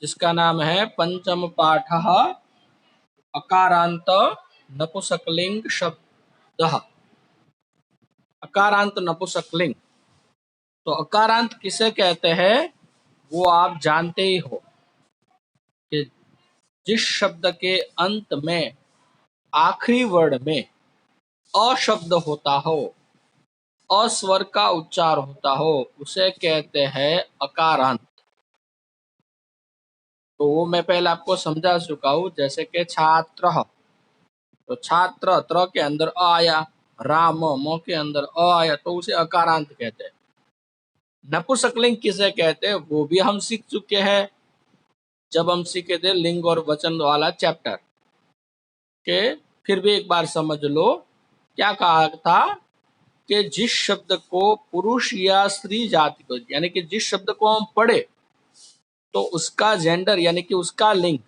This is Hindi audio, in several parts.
जिसका नाम है पंचम पाठः अकारांत नपुंसकलिंग शब्दः। अकारांत नपुंसकलिंग, तो अकारांत किसे कहते हैं वो आप जानते ही हो कि जिस शब्द के अंत में आखिरी वर्ड में अ शब्द होता हो, अ स्वर का उच्चार होता हो, उसे कहते हैं अकारांत। तो वो मैं पहले आपको समझा चुका हूं, जैसे कि छात्र, तो छात्र त्र के अंदर अ आया, राम म के अंदर अ आया, तो उसे अकारांत कहते हैं। नपुंसकलिंग किसे कहते हैं वो भी हम सीख चुके हैं जब हम सीखे थे लिंग और वचन वाला चैप्टर के। फिर भी एक बार समझ लो, क्या कहा था कि जिस शब्द को पुरुष या स्त्री जाति को, यानी कि जिस शब्द को हम पढ़े तो उसका जेंडर यानी कि उसका लिंग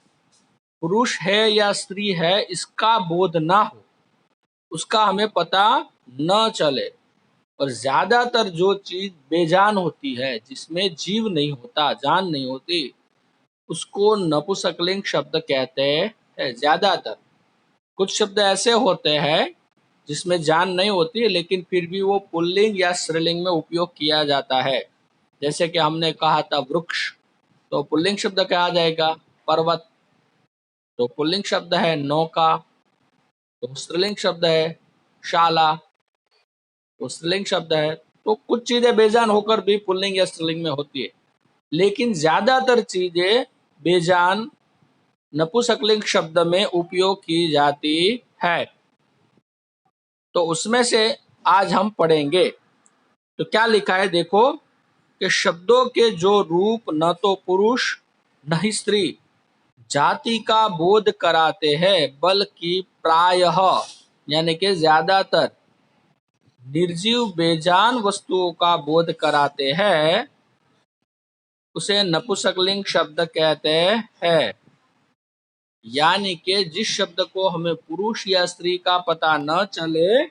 पुरुष है या स्त्री है इसका बोध ना हो, उसका हमें पता न चले। और ज्यादातर जो चीज बेजान होती है, जिसमें जीव नहीं होता, जान नहीं होती, उसको नपुंसकलिंग शब्द कहते हैं ज्यादातर। कुछ शब्द ऐसे होते हैं जिसमें जान नहीं होती लेकिन फिर भी वो पुल्लिंग या स्त्रीलिंग में उपयोग किया जाता है। जैसे कि हमने कहा था वृक्ष, तो पुल्लिंग शब्द कहा जाएगा। पर्वत, तो पुल्लिंग शब्द है। नौका, तो स्त्रीलिंग शब्द है। शाला, तो स्त्रीलिंग शब्द है। तो कुछ चीजें बेजान होकर भी पुल्लिंग या स्त्रीलिंग में होती है, लेकिन ज्यादातर चीजें बेजान नपुंसकलिंग शब्द में उपयोग की जाती है। तो उसमें से आज हम पढ़ेंगे। तो क्या लिखा है देखो, कि शब्दों के जो रूप न तो पुरुष न ही स्त्री जाति का बोध कराते हैं, बल्कि प्रायः यानी कि ज्यादातर निर्जीव बेजान वस्तुओं का बोध कराते हैं, उसे नपुंसकलिंग शब्द कहते हैं। यानी कि जिस शब्द को हमें पुरुष या स्त्री का पता न चले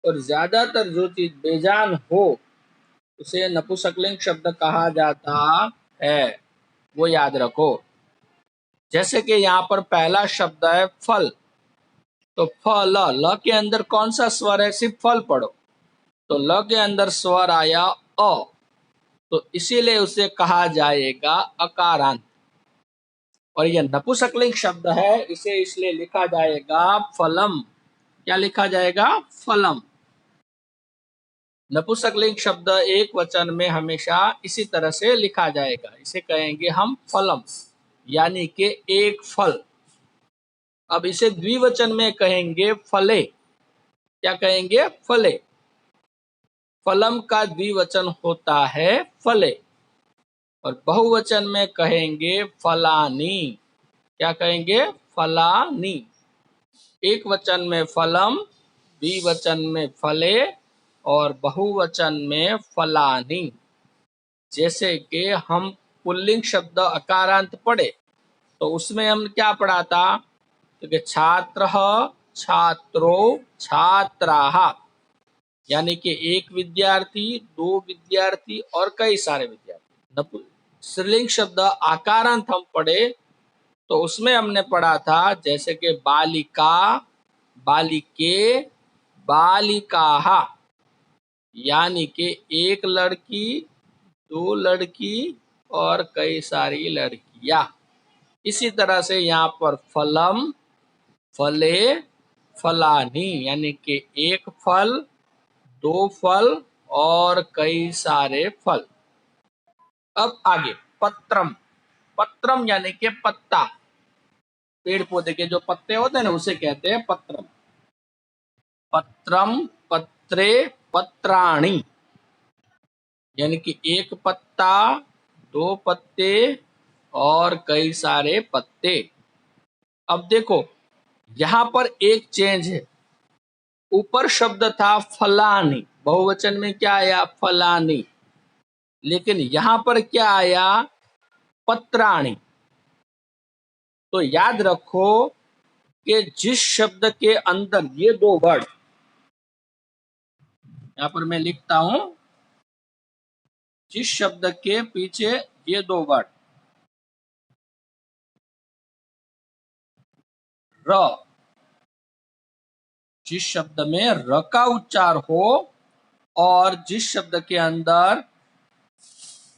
और ज्यादातर जो चीज बेजान हो, उसे नपुंसकलिंग शब्द कहा जाता है। वो याद रखो। जैसे कि यहाँ पर पहला शब्द है फल, तो फल, ल के अंदर कौन सा स्वर है, सिर्फ फल पढ़ो, तो ल के अंदर स्वर आया अ, तो इसीलिए उसे कहा जाएगा अकारांत। और यह नपुंसकलिंग शब्द है, इसे इसलिए लिखा जाएगा फलम। क्या लिखा जाएगा? फलम। नपुंसकलिंग शब्द एक वचन में हमेशा इसी तरह से लिखा जाएगा, इसे कहेंगे हम फलम, यानी कि एक फल। अब इसे द्विवचन में कहेंगे फले। क्या कहेंगे? फले। फलम का द्विवचन होता है फले। और बहुवचन में कहेंगे फलानी। क्या कहेंगे? फलानी। एक वचन में फलम, द्विवचन में फले और बहुवचन में फलानी। जैसे कि हम पुल्लिंग शब्द अकारांत पढ़े, तो उसमें हम क्या पढ़ा था? तो छात्र, छात्रो, छात्राः, यानी कि एक विद्यार्थी, दो विद्यार्थी और कई सारे विद्यार्थी। स्त्रीलिंग शब्द आकारांत हम पढ़े तो उसमें हमने पढ़ा था जैसे कि बालिका, बालिके, बालिकाः, यानी कि एक लड़की, दो लड़की और कई सारी लड़कियां। इसी तरह से यहाँ पर फलम, फले, फलानी, यानी कि एक फल, दो फल और कई सारे फल। अब आगे पत्रम। पत्रम यानी कि पत्ता, पेड़ पौधे के जो पत्ते होते हैं ना, उसे कहते हैं पत्रम। पत्रम, पत्रे, पत्राणि, यानी कि एक पत्ता, दो पत्ते और कई सारे पत्ते। अब देखो यहां पर एक चेंज है। ऊपर शब्द था फलानी, बहुवचन में क्या आया? फलानी। लेकिन यहां पर क्या आया? पत्राणि। तो याद रखो कि जिस शब्द के अंदर ये दो वर्ड, यहां पर मैं लिखता हूं, जिस शब्द के पीछे ये दो वर्ड र, जिस शब्द में र का उच्चार हो और जिस शब्द के अंदर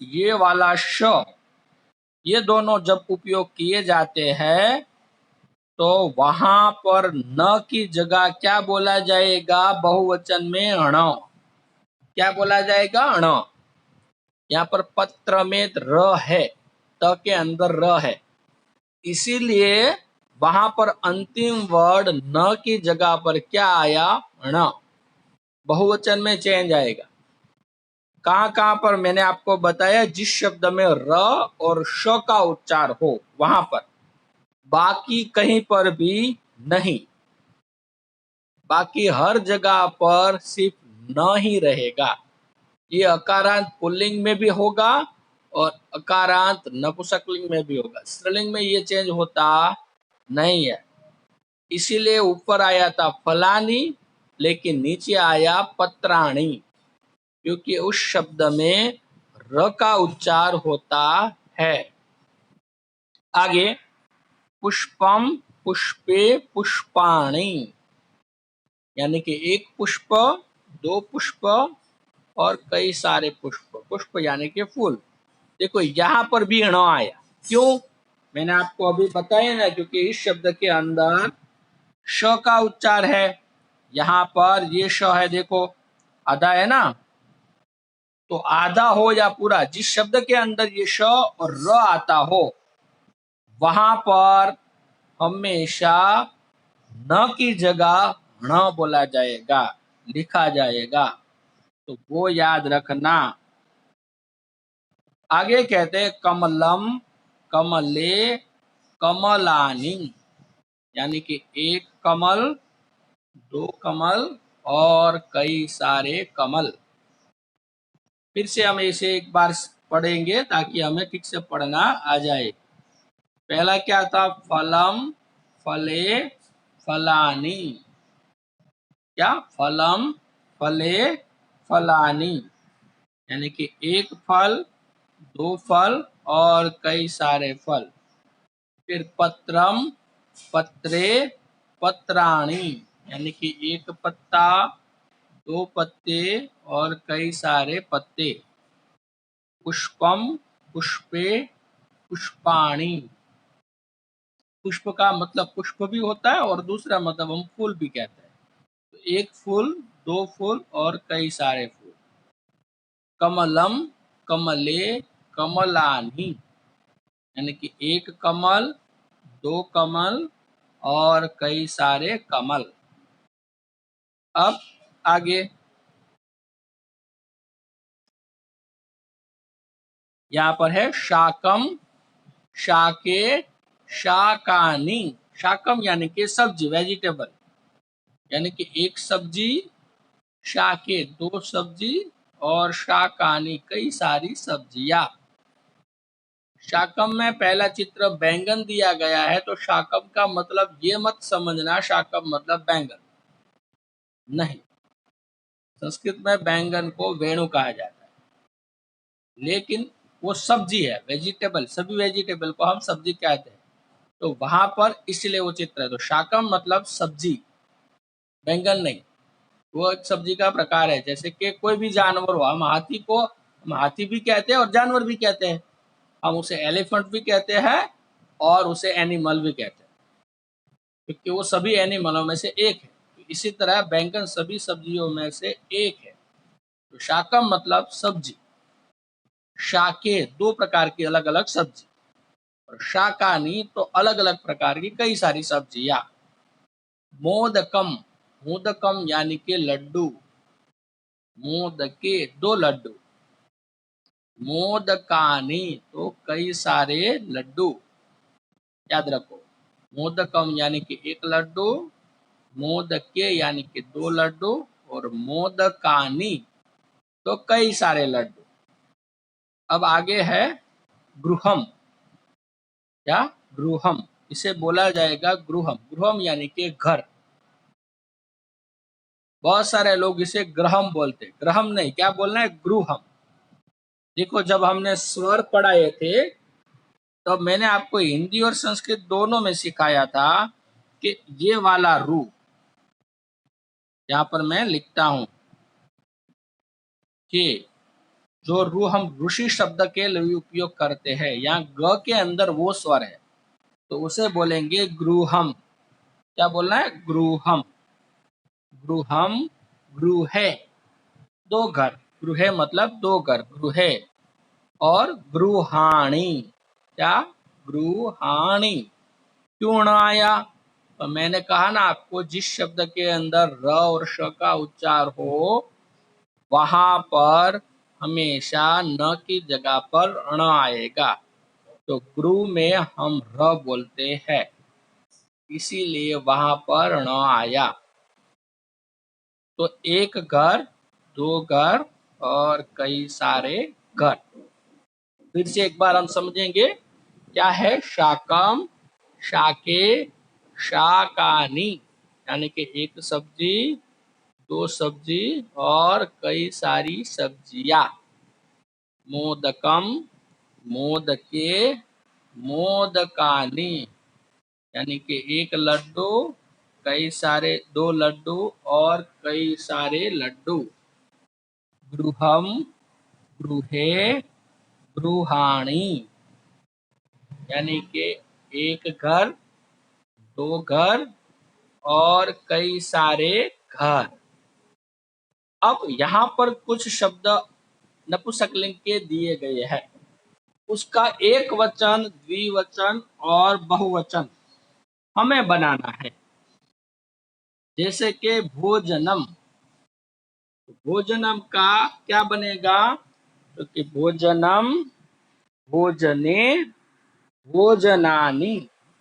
ये वाला श, ये दोनों जब उपयोग किए जाते हैं तो वहां पर न की जगह क्या बोला जाएगा? बहुवचन में अण। क्या बोला जाएगा? अण। यहाँ पर पत्र में र है, त के अंदर र है, इसीलिए वहां पर अंतिम वर्ड न की जगह पर क्या आया? अण। बहुवचन में चेंज आएगा। कहां कहां पर मैंने आपको बताया, जिस शब्द में र और श का उच्चार हो वहां पर, बाकी कहीं पर भी नहीं। बाकी हर जगह पर सिर्फ न ही रहेगा। ये अकारांत पुल्लिंग में भी होगा और अकारांत नपुंसकलिंग में भी होगा। स्त्रीलिंग में ये चेंज होता नहीं है। इसीलिए ऊपर आया था फलानी, लेकिन नीचे आया पत्राणी, क्योंकि उस शब्द में र का उच्चार होता है। आगे, पुष्पम पुष्पे पुष्पाणि, यानी कि एक पुष्प, दो पुष्प और कई सारे पुष्प। पुष्प यानी कि फूल। देखो यहाँ पर भी ण आया, क्यों? मैंने आपको अभी बताया ना, क्योंकि इस शब्द के अंदर श का उच्चार है। यहाँ पर ये श है, देखो आधा है ना, तो आधा हो या पूरा, जिस शब्द के अंदर ये श और र आता हो वहां पर हमेशा न की जगह ण बोला जाएगा, लिखा जाएगा। तो वो याद रखना। आगे कहते हैं कमलम, कमले, कमलानी, यानी कि एक कमल, दो कमल और कई सारे कमल। फिर से हम इसे एक बार पढ़ेंगे ताकि हमें ठीक से पढ़ना आ जाए। पहला क्या था? फलम, फले, फलानी। क्या? फलम, फले, फलानी, यानी कि एक फल, दो फल और कई सारे फल। फिर पत्रम, पत्रे, पत्राणी, यानी कि एक पत्ता, दो पत्ते और कई सारे पत्ते। पुष्पम, पुष्पे, पुष्पाणि। पुष्प का मतलब पुष्प भी होता है और दूसरा मतलब हम फूल भी कहते हैं। तो एक फूल, दो फूल और कई सारे फूल। कमलम, कमले, कमलानी, यानी कि एक कमल, दो कमल और कई सारे कमल। अब आगे, यहाँ पर है शाकम, शाके, शाकानी। शाकम यानी कि सब्जी, वेजिटेबल, यानी कि एक सब्जी, शाके दो सब्जी और शाकानी कई सारी सब्जियां। शाकम में पहला चित्र बैंगन दिया गया है, तो शाकम का मतलब ये मत समझना शाकम मतलब बैंगन नहीं। संस्कृत में बैंगन को वेणु कहा जाता है, लेकिन वो सब्जी है, वेजिटेबल। सभी वेजिटेबल को हम सब्जी कहते हैं, तो वहां पर इसलिए वो चित्र है। तो शाकम मतलब सब्जी, बैंगन नहीं। वो एक सब्जी का प्रकार है। जैसे कि कोई भी जानवर हो, हम हाथी को हम हाथी भी कहते हैं और जानवर भी कहते हैं। हम उसे एलिफेंट भी कहते हैं और उसे एनिमल भी कहते हैं, क्योंकि वो सभी एनिमलों में से एक है। तो इसी तरह बैंगन सभी सब्जियों में से एक है। तो शाकम मतलब सब्जी। शाके दो प्रकार की अलग अलग सब्जी, और शाकानी तो अलग अलग प्रकार की कई सारी सब्जियां। मोदकम, मोदकम यानी कि लड्डू, मोदके दो लड्डू, मोदकानी तो कई सारे लड्डू। याद रखो, मोदकम यानी कि एक लड्डू, मोदके यानी कि दो लड्डू और मोदकानी तो कई सारे लड्डू। अब आगे है गृहम। क्या? गृहम, इसे बोला जाएगा गृहम। गृहम यानी कि घर। बहुत सारे लोग इसे ग्रहम बोलते, ग्रहम नहीं, क्या बोलना है? गृहम। देखो, जब हमने स्वर पढ़ाए थे तब मैंने आपको हिंदी और संस्कृत दोनों में सिखाया था कि ये वाला रू, यहाँ पर मैं लिखता हूं कि जो रू हम ऋषि शब्द के लिए उपयोग करते हैं, यहाँ ग के अंदर वो स्वर है, तो उसे बोलेंगे गृहम। क्या बोलना है? गृहम। गृहम, गृहे, दो घर। गृहे मतलब दो घर, गृहे। और गृहाणी, क्या? गृहाणी। क्यों न आया? तो मैंने कहा ना आपको, जिस शब्द के अंदर र और श का उच्चार हो वहां पर हमेशा न की जगह पर ण आएगा। तो गृह में हम र बोलते हैं, इसीलिए वहां पर ण आया। तो एक घर, दो घर और कई सारे घर। फिर से एक बार हम समझेंगे क्या है। शाकम, शाके, शाकानी, यानी कि एक सब्जी, दो सब्जी और कई सारी सब्जियां। मोदकम, मोदके, मोदकानी, यानी कि एक लड्डू, कई सारे, दो लड्डू और कई सारे लड्डू। गृहम, गृहे, गृहाणी, यानी कि एक घर, दो घर और कई सारे घर। अब यहाँ पर कुछ शब्द नपुंसकलिंग के दिए गए हैं, उसका एक वचन, द्विवचन और बहुवचन हमें बनाना है। जैसे कि भोजनम, भोजनम का क्या बनेगा? तो कि भोजनम, भोजने, भोजनानि।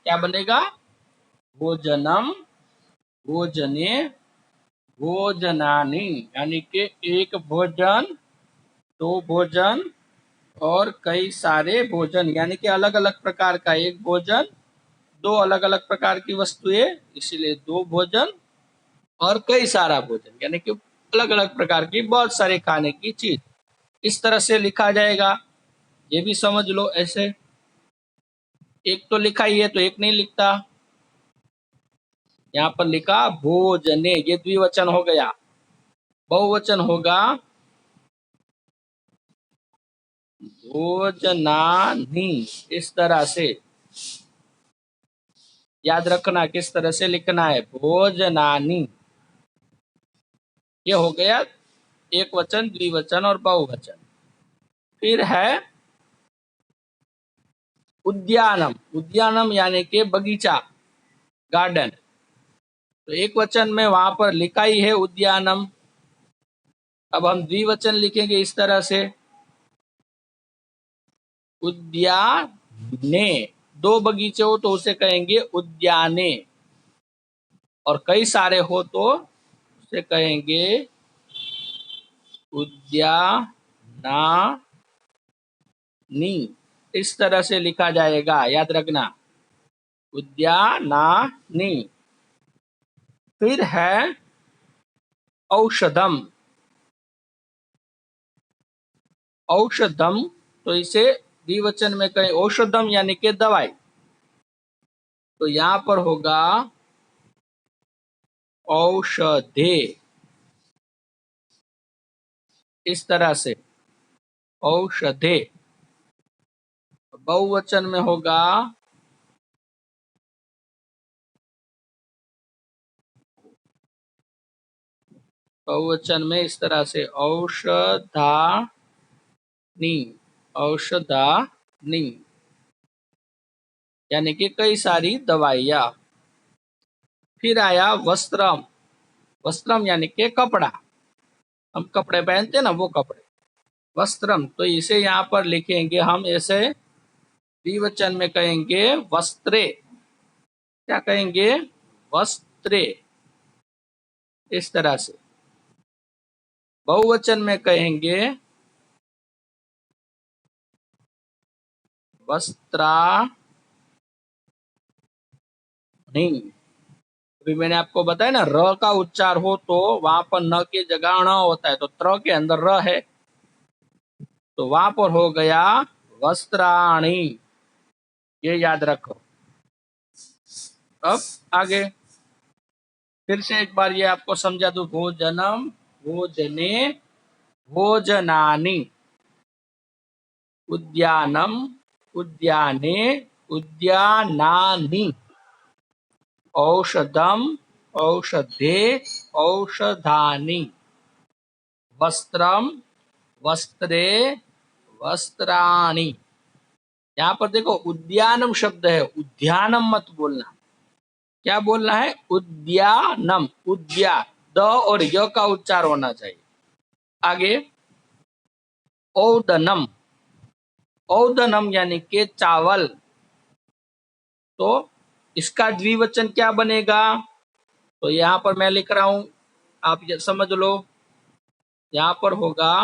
क्या बनेगा? भोजनम, भोजने, भोजनानि, यानी कि एक भोजन, दो भोजन और कई सारे भोजन, यानी कि अलग अलग प्रकार का एक भोजन, दो अलग अलग प्रकार की वस्तुएं, इसीलिए दो भोजन और कई सारा भोजन, यानी कि अलग अलग प्रकार की बहुत सारे खाने की चीज। इस तरह से लिखा जाएगा, ये भी समझ लो। ऐसे एक तो लिखा ही है तो एक नहीं लिखता। यहाँ पर लिखा भोजने, ये द्विवचन हो गया। बहुवचन होगा भोजनानि। इस तरह से याद रखना किस तरह से लिखना है, भोजनानि। ये हो गया एक वचन, द्विवचन और बहुवचन। फिर है उद्यानम। उद्यानम यानी कि बगीचा, गार्डन। तो एक वचन में वहां पर लिखा ही है उद्यानम। अब हम द्विवचन लिखेंगे इस तरह से, उद्याने। दो बगीचे हो तो उसे कहेंगे उद्याने, और कई सारे हो तो उसे कहेंगे उद्यानानि। इस तरह से लिखा जाएगा, याद रखना, उद्यानानि। फिर है औषधम। औषधम, तो इसे द्विवचन में कहें औषधम, यानी कि दवाई। तो यहां पर होगा औषधे, इस तरह से औषधे। बहुवचन में होगा बहुवचन में इस तरह से औषधानि, औषधानि, यानी कि कई सारी दवाइयां। फिर आया वस्त्रम। वस्त्रम यानी कि कपड़ा, हम कपड़े पहनते हैं ना, वो कपड़े। वस्त्रम, तो इसे यहाँ पर लिखेंगे हम ऐसे, द्विवचन में कहेंगे वस्त्रे। क्या कहेंगे? वस्त्रे, इस तरह से। बहुवचन में कहेंगे वस्त्राणि। अभी मैंने आपको बताया ना, र का उच्चार हो तो वहां पर न की जगह ण होता है, तो त्र के अंदर र है, तो वहां पर हो गया वस्त्राणि। ये याद रखो। अब आगे फिर से एक बार ये आपको समझा दूं। भोजनम, भोजने, भोजनानि, उद्यानम, उद्याने, उद्यानानि, औषधम, औषधे, औषधानि, वस्त्रम, वस्त्रे, वस्त्राणि। यहाँ पर देखो उद्यानम शब्द है, उद्यानम मत बोलना। क्या बोलना है? उद्यानम। उद्या, द और य का उच्चार होना चाहिए। आगे औदनम, औदनम यानी के चावल। तो इसका द्विवचन क्या बनेगा? तो यहाँ पर मैं लिख रहा हूं, आप ये समझ लो। यहाँ पर होगा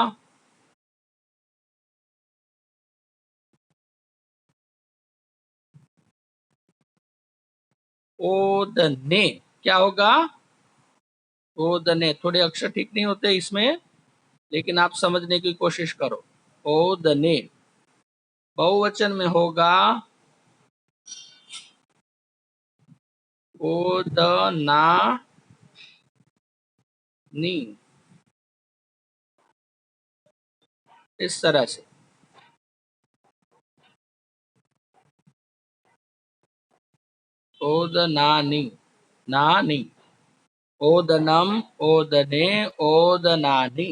ओदने। क्या होगा? ओदने। थोड़े अक्षर ठीक नहीं होते इसमें, लेकिन आप समझने की कोशिश करो। ओदने। बहुवचन में होगा ओदनानि। इस तरह से ओदनानि, नानी। ओदनम, ओदने, ओदनानि।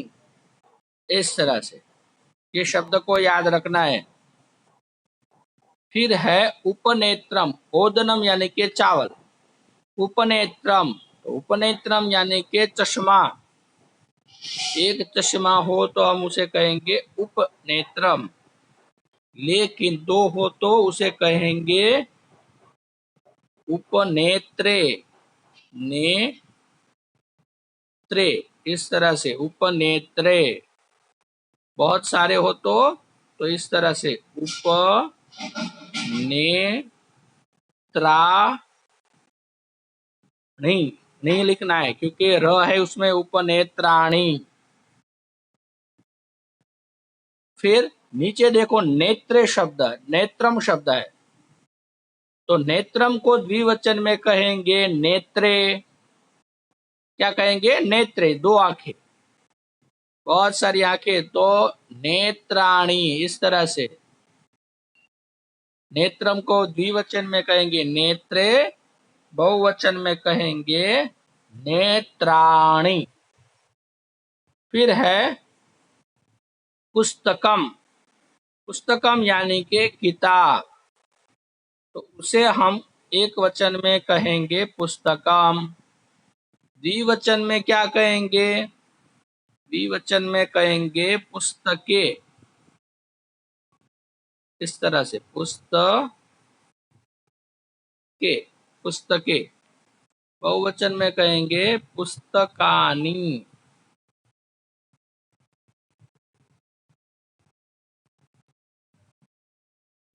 इस तरह से ये शब्द को याद रखना है। फिर है उपनेत्रम। ओदनम यानी के चावल। उपनेत्रम, तो उपनेत्रम यानी के चश्मा। एक चश्मा हो तो हम उसे कहेंगे उपनेत्रम, लेकिन दो हो तो उसे कहेंगे उपनेत्रे, नेत्रे। इस तरह से उपनेत्रे। बहुत सारे हो तो इस तरह से उपनेत्रा। नहीं, नहीं लिखना है क्योंकि र है उसमें, उपनेत्राणी। फिर नीचे देखो नेत्रे शब्द, नेत्रम शब्द है। तो नेत्रम को द्विवचन में कहेंगे नेत्रे। क्या कहेंगे? नेत्रे, दो आंखें, बहुत सारी आंखें, तो नेत्राणी। इस तरह से नेत्रम को द्विवचन में कहेंगे नेत्रे, बहुवचन में कहेंगे नेत्राणि। फिर है पुस्तकम। पुस्तकम यानी के किताब। तो उसे हम एक वचन में कहेंगे पुस्तकम। द्विवचन में क्या कहेंगे? द्विवचन में कहेंगे पुस्तके। इस तरह से पुस्तके, पुस्तके। बहुवचन में कहेंगे पुस्तकानि।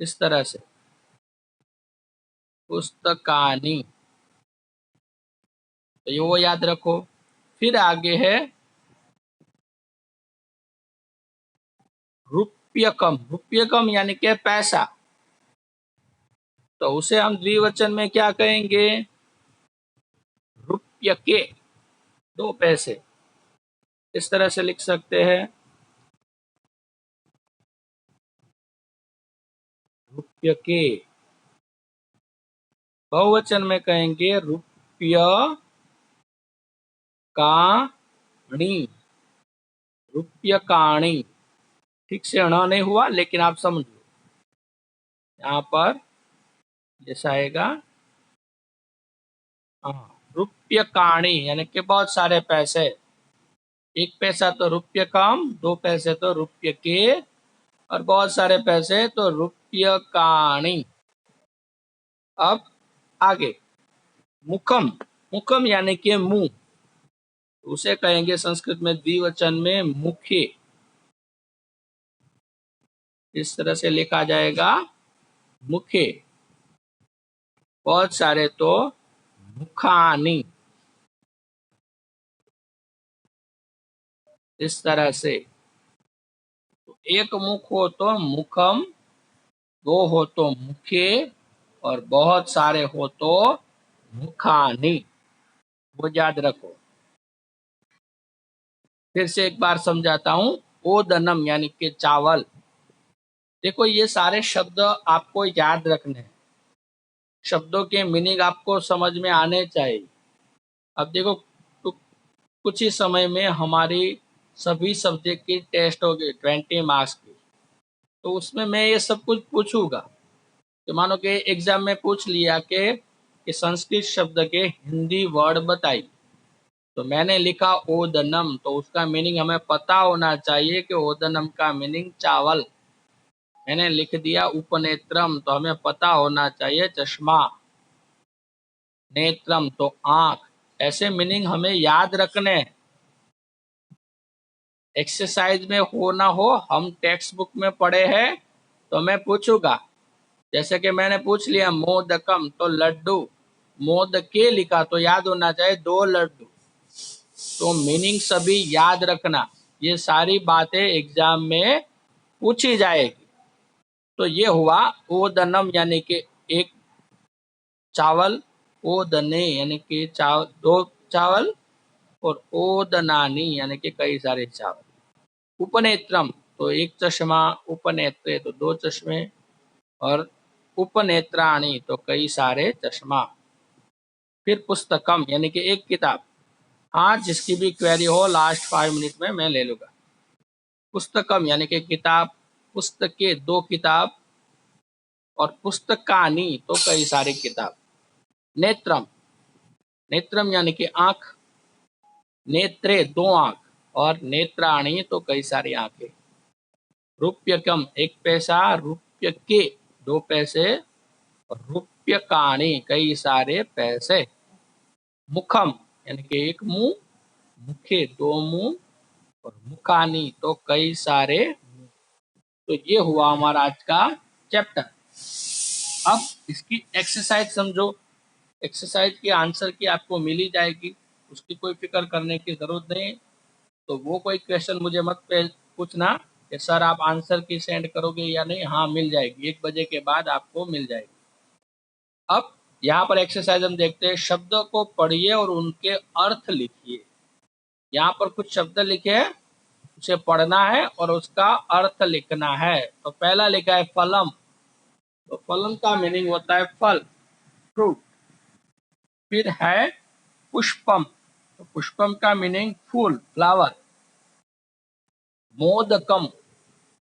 इस तरह से पुस्तकानि। तो ये वो याद रखो। फिर आगे है रुप्यकम। रुप्यकम यानी के पैसा। तो उसे हम द्विवचन में क्या कहेंगे? रुप्यके, दो पैसे। इस तरह से लिख सकते हैं, रुप्यके। बहुवचन में कहेंगे रुप्य काणी, रुप्यकाणी। ठीक से ण नहीं हुआ, लेकिन आप समझ लो। यहाँ पर जैसा आएगा, हाँ, रुप्यकाणी यानी कि बहुत सारे पैसे। एक पैसा तो रुपये कम, दो पैसे तो रुपये के, और बहुत सारे पैसे तो रुपये काणी। अब आगे मुखम। मुखम यानी कि मुंह। उसे कहेंगे संस्कृत में द्विवचन में मुखे। इस तरह से लिखा जाएगा, मुखे। बहुत सारे तो मुखानी। इस तरह से एक मुख हो तो मुखम, दो हो तो मुखे, और बहुत सारे हो तो मुखानी, वो याद रखो। फिर से एक बार समझाता हूं। ओदनम यानी कि चावल। देखो ये सारे शब्द आपको याद रखने हैं, शब्दों के मीनिंग आपको समझ में आने चाहिए। अब देखो कुछ ही समय में हमारी सभी सब्जेक्ट की टेस्ट होगी 20 मार्क्स की। तो उसमें मैं ये सब कुछ पूछूंगा। तो मानो कि एग्जाम में पूछ लिया कि संस्कृत शब्द के हिंदी वर्ड बताइए, तो मैंने लिखा ओदनम, तो उसका मीनिंग हमें पता होना चाहिए कि ओदनम का मीनिंग चावल। मैंने लिख दिया उपनेत्रम, तो हमें पता होना चाहिए चश्मा। नेत्रम तो आंख। ऐसे मीनिंग हमें याद रखने हैं। एक्सरसाइज में हो ना हो, हम टेक्स्ट बुक में पढ़े हैं तो मैं पूछूंगा। जैसे कि मैंने पूछ लिया मोदकम, तो लड्डू। मोदके लिखा तो याद होना चाहिए 2 लड्डू। तो मीनिंग सभी याद रखना, ये सारी बातें एग्जाम में पूछी जाएगी। तो ये हुआ ओदनम यानी कि एक चावल, ओदने यानी कि दो चावल, और ओदनानी यानी कि कई सारे चावल। उपनेत्रम तो एक चश्मा, उपनेत्रे तो 2 चश्मे, और उपनेत्राणी तो कई सारे चश्मा। फिर पुस्तकम यानी कि एक किताब। हाँ, जिसकी भी क्वेरी हो लास्ट 5 मिनट में मैं ले लूंगा। पुस्तकम यानी कि किताब, पुस्तके 2 किताब, और पुस्तकानी तो कई सारी किताब। नेत्रम, नेत्रम यानी कि आंख, नेत्रे 2 आंख, और नेत्राणी तो कई सारी आंखें। रुप्यकम 1 पैसा, रुप्य के 2 पैसे, और रुप्यकाणी कई सारे पैसे। मुखम यानी कि एक मुंह, मुखे 2 मुंह, और मुखानी तो कई सारे मुंह। तो ये हुआ हमारा आज का चैप्टर। अब इसकी एक्सरसाइज समझो। एक्सरसाइज की आंसर की आपको मिल ही जाएगी, उसकी कोई फिक्र करने की जरूरत नहीं। तो वो कोई क्वेश्चन मुझे मत पूछना कि सर आप आंसर की सेंड करोगे या नहीं। हाँ, मिल जाएगी, 1 बजे के बाद आपको मिल जाएगी। अब यहाँ पर एक्सरसाइज हम देखते हैं। शब्दों को पढ़िए और उनके अर्थ लिखिए। यहाँ पर कुछ शब्द लिखे हैं, उसे पढ़ना है और उसका अर्थ लिखना है। तो पहला लिखा है फलम, तो फलम का मीनिंग होता है फल, फ्रूट। फिर है पुष्पम, तो पुष्पम का मीनिंग फूल, फ्लावर। मोदकम,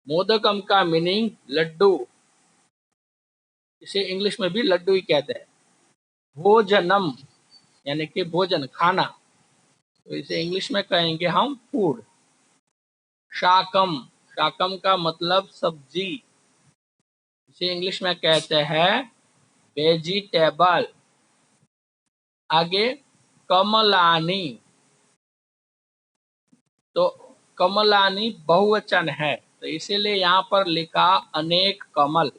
मोदकम का मीनिंग लड्डू, इसे इंग्लिश में भी लड्डू ही कहते हैं। भोजनम यानी कि भोजन, खाना, तो इसे इंग्लिश में कहेंगे हम फूड। शाकम, शाकम का मतलब सब्जी, इसे इंग्लिश में कहते हैं वेजिटेबल। आगे कमलानी, तो कमलानी बहुवचन है, तो इसीलिए यहाँ पर लिखा अनेक कमल।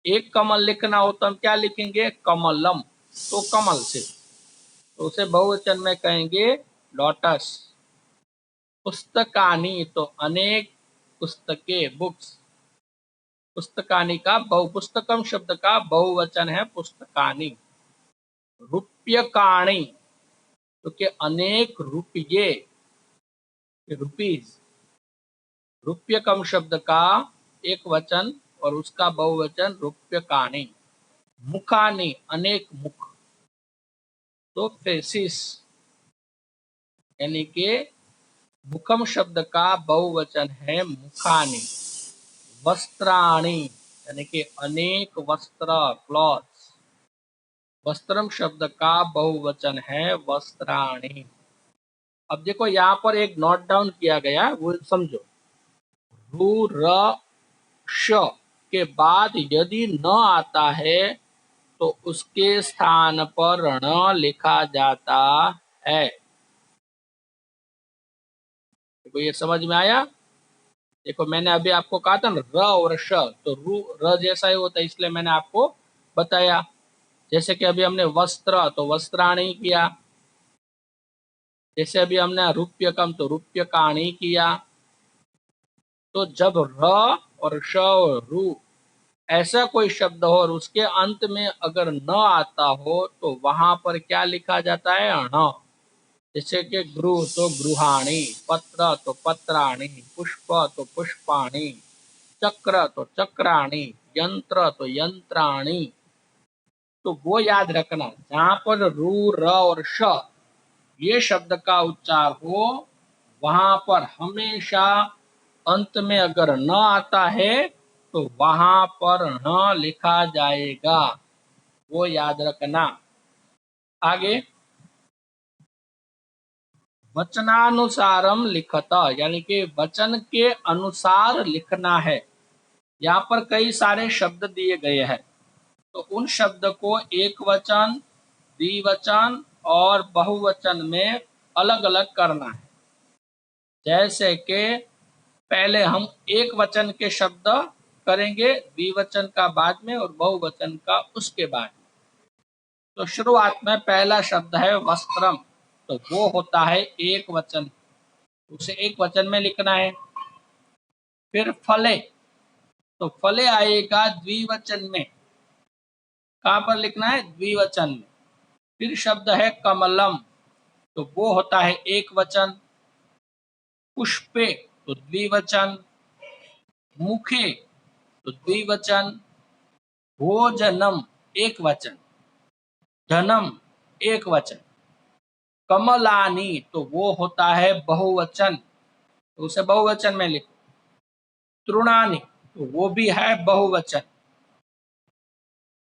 एक कमल लिखना हो तो हम क्या लिखेंगे, कमलम, तो कमल से, तो उसे बहुवचन में कहेंगे लोटस। पुस्तकानी तो अनेक पुस्तकें, बुक्स। पुस्तकानी का पुस्तकम शब्द का बहुवचन है पुस्तकानी। रुप्यकाणी तो के अनेक रुपये, रुपीज। रुप्यकम शब्द का एक वचन और उसका बहुवचन रुप्यकाणी। मुखानी अनेक मुख, तो फेसिस, यानी कि मुखम शब्द का बहुवचन है मुखानी। वस्त्राणी यानी कि अनेक वस्त्र, क्लॉथ्स। वस्त्रम शब्द का बहुवचन है वस्त्राणी। अब देखो यहाँ पर एक नोट डाउन किया गया, वो समझो। रु र श के बाद यदि न आता है तो उसके स्थान पर ण लिखा जाता है। देखो ये समझ में आया। देखो मैंने अभी आपको कहा था ना र और श, तो रू र जैसा ही होता है, इसलिए मैंने आपको बताया। जैसे कि अभी हमने वस्त्र तो वस्त्राणी किया, जैसे अभी हमने रुप्यकम तो रुप्यकाणी किया। तो जब र और श और रू ऐसा कोई शब्द हो और उसके अंत में अगर न आता हो तो वहां पर क्या लिखा जाता है? ण। जैसे कि गृह तो गृहाणी, पत्र तो पत्राणी, पुष्प तो पुष्पाणी, चक्र तो चक्राणी, यंत्र तो यंत्राणी। तो वो याद रखना, जहां पर रू र और श ये शब्द का उच्चार हो वहां पर हमेशा अंत में अगर न आता है तो वहां पर न लिखा जाएगा, वो याद रखना। आगे, वचनानुसारम लिखत, यानी कि वचन के अनुसार लिखना है। यहाँ पर कई सारे शब्द दिए गए हैं, तो उन शब्द को एक वचन, द्विवचन और बहुवचन में अलग अलग करना है। जैसे कि पहले हम एक वचन के शब्द करेंगे, द्विवचन का बाद में और बहुवचन का उसके बाद में। तो शुरुआत में पहला शब्द है वस्त्रम, तो वो होता है एक वचन, उसे एक वचन में लिखना है। फिर फले, तो फले आएगा द्विवचन में, कहाँ पर लिखना है? द्विवचन में। फिर शब्द है कमलम, तो वो होता है एक वचन। पुष्पे तो द्विवचन, मुखे तो द्विवचन, भोजनम एक वचन, धनम एक वचन, कमलानी तो वो होता है बहुवचन, तो उसे बहुवचन में लिखो। तृणानी तो वो भी है बहुवचन,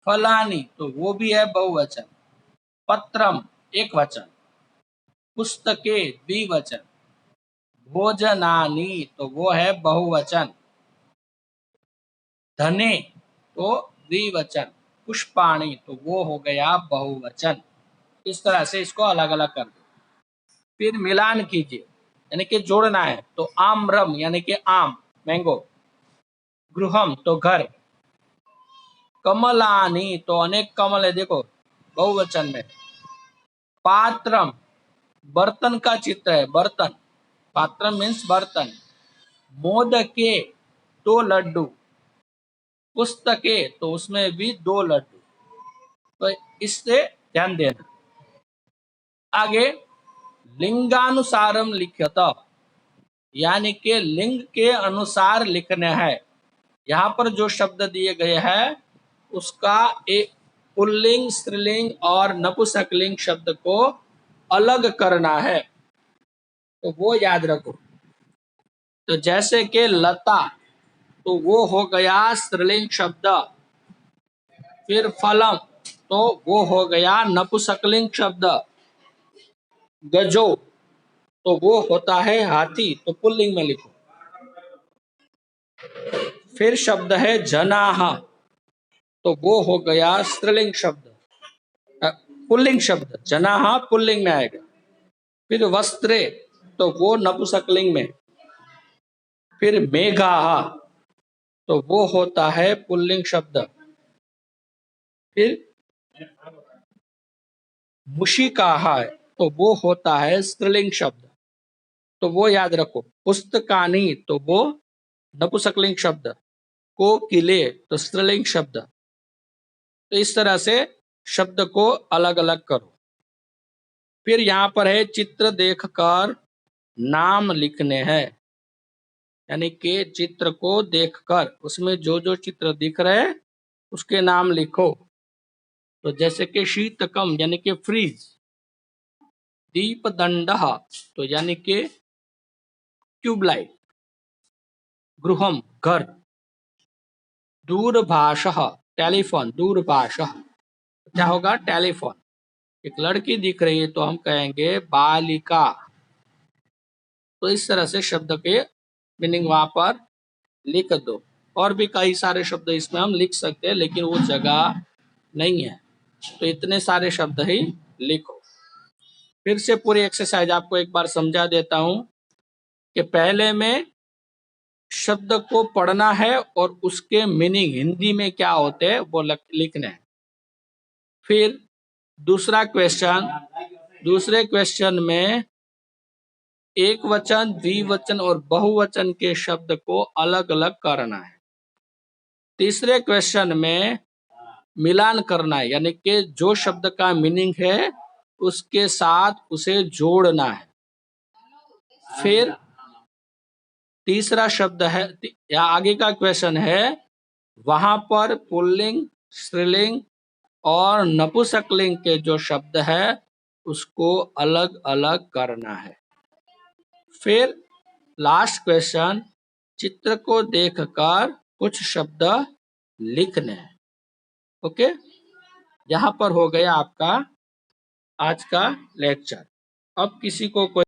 फलानी तो वो भी है बहुवचन, पत्रम एक वचन, पुस्तके द्विवचन, भोजनानी तो वो है बहुवचन, धने तो द्विवचन, पुष्पाणी तो वो हो गया बहुवचन। इस तरह से इसको अलग अलग कर दो। फिर मिलान कीजिए, यानी कि जोड़ना है। तो आम्रम यानी कि आम, मैंगो, गृहम तो घर, कमलानी तो अनेक कमल है, देखो बहुवचन में, पात्रम बर्तन का चित्र है, बर्तन, पात्रम मीन्स बर्तन, मोदके दो लड्डू, पुस्तके तो उसमें भी दो लड्डू। तो इससे ध्यान देना। आगे, लिंगानुसारम लिख्यत, यानी कि लिंग के अनुसार लिखना है। यहाँ पर जो शब्द दिए गए हैं उसका एक पुल्लिंग, स्त्रीलिंग और नपुंसकलिंग शब्द को अलग करना है, तो वो याद रखो। तो जैसे कि लता, तो वो हो गया स्त्रीलिंग शब्द। फिर फलम, तो वो हो गया नपुंसकलिंग शब्द। गजो, तो वो होता है हाथी, तो पुल्लिंग में लिखो। फिर शब्द है जनाह, तो वो हो गया स्त्रीलिंग शब्द, पुल्लिंग शब्द, जनाह पुल्लिंग में आएगा। फिर वस्त्रे, तो वो नपुंसकलिंग में। फिर मेघाः, तो वो होता है पुल्लिंग शब्द। फिर मुशिकाः, तो वो होता है स्त्रीलिंग शब्द, तो वो याद रखो। पुस्तकानि, तो वो नपुंसकलिंग शब्द। कोकिले तो स्त्रीलिंग शब्द। तो इस तरह से शब्द को अलग अलग करो। फिर यहाँ पर है चित्र देखकर नाम लिखने हैं, यानी कि चित्र को देखकर उसमें जो जो चित्र दिख रहे हैं उसके नाम लिखो। तो जैसे कि शीतकम यानी कि फ्रीज, दीपदंडः तो यानी कि ट्यूबलाइट, गृहम घर, दूरभाषः टेलीफोन, दूरभाषः क्या होगा? टेलीफोन। एक लड़की दिख रही है तो हम कहेंगे बालिका। तो इस तरह से शब्द के मीनिंग वहां पर लिख दो। और भी कई सारे शब्द इसमें हम लिख सकते हैं, लेकिन वो जगह नहीं है, तो इतने सारे शब्द ही लिखो। फिर से पूरी एक्सरसाइज आपको एक बार समझा देता हूं कि पहले में शब्द को पढ़ना है और उसके मीनिंग हिंदी में क्या होते हैं वो लिखना है। फिर दूसरा क्वेश्चन, दूसरे क्वेश्चन में एक वचन, द्विवचन और बहुवचन के शब्द को अलग अलग करना है। तीसरे क्वेश्चन में मिलान करना है, यानी कि जो शब्द का मीनिंग है उसके साथ उसे जोड़ना है। फिर तीसरा शब्द है या आगे का क्वेश्चन है, वहां पर पुल्लिंग, स्त्रीलिंग और नपुंसकलिंग के जो शब्द है उसको अलग अलग करना है। फिर लास्ट क्वेश्चन, चित्र को देखकर कुछ शब्द लिखने हैं। ओके, यहाँ पर हो गया आपका आज का लेक्चर। अब किसी को कोई